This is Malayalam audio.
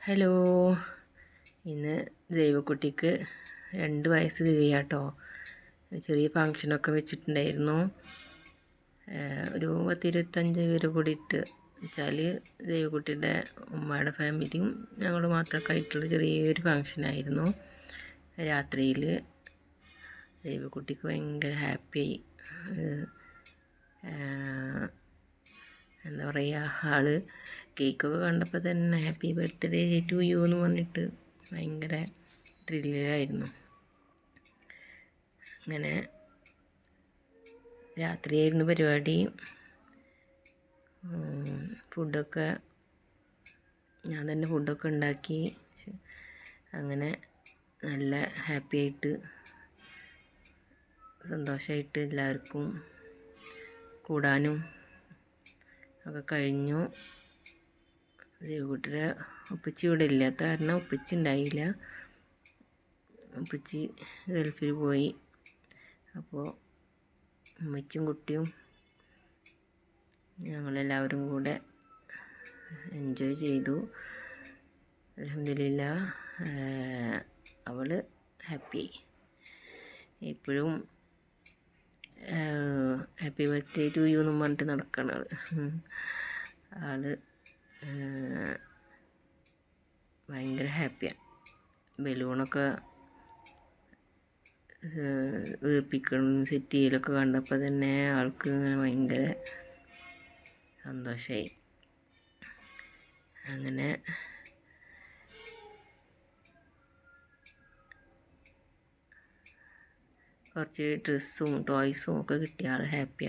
ഹലോ, ഇന്ന് ദൈവക്കുട്ടിക്ക് 2 വയസ്സ് തികയാട്ടോ. ചെറിയ ഫങ്ഷനൊക്കെ വെച്ചിട്ടുണ്ടായിരുന്നു. ഒരു 10-25 പേര് കൂടിയിട്ട് വെച്ചാൽ ദൈവക്കുട്ടിയുടെ ഉമ്മയുടെ ഫാമിലിയും ഞങ്ങൾ മാത്രമൊക്കെ ആയിട്ടുള്ള ചെറിയൊരു ഫങ്ഷനായിരുന്നു. രാത്രിയിൽ ദൈവക്കുട്ടിക്ക് ഭയങ്കര ഹാപ്പിയായി. എന്താ പറയുക, ആള് കേക്കൊക്കെ കണ്ടപ്പോൾ തന്നെ ഹാപ്പി ബർത്ത്ഡേ ടു യു എന്ന് പറഞ്ഞിട്ട് ഭയങ്കര ത്രില്ലിലായിരുന്നു. അങ്ങനെ രാത്രിയായിരുന്നു പരിപാടി. ഫുഡൊക്കെ ഞാൻ തന്നെ ഫുഡൊക്കെ ഉണ്ടാക്കി. അങ്ങനെ നല്ല ഹാപ്പി ആയിട്ട് സന്തോഷമായിട്ട് എല്ലാവർക്കും കൂടാനും ഒക്കെ കഴിഞ്ഞു. ദൈവക്കുട്ടിയുടെ ഉപ്പച്ചി ഇവിടെ ഇല്ലാത്ത കാരണം ഉപ്പച്ചി ഉണ്ടായില്ല. ഉപ്പച്ചി ഗൾഫിൽ പോയി. അപ്പോൾ ഉമ്മച്ചും കുട്ടിയും ഞങ്ങളെല്ലാവരും കൂടെ എൻജോയ് ചെയ്തു. അൽഹംദുലില്ലാഹ്, അവൾ ഹാപ്പി. ഇപ്പോഴും ഹാപ്പി ബർത്ത്ഡേ ടു യു എന്നും പറഞ്ഞിട്ട് നടക്കണം ആള് ഭയങ്കര ഹാപ്പിയാണ്. ബലൂണൊക്കെ വീർപ്പിക്കണം സെറ്റ് ചെയ്യലൊക്കെ കണ്ടപ്പോൾ തന്നെ ആൾക്ക് ഇങ്ങനെ ഭയങ്കര സന്തോഷമായി. അങ്ങനെ കുറച്ച് ഡ്രസ്സും ടോയ്സും ഒക്കെ കിട്ടിയ ആൾ ഹാപ്പിയാണ്.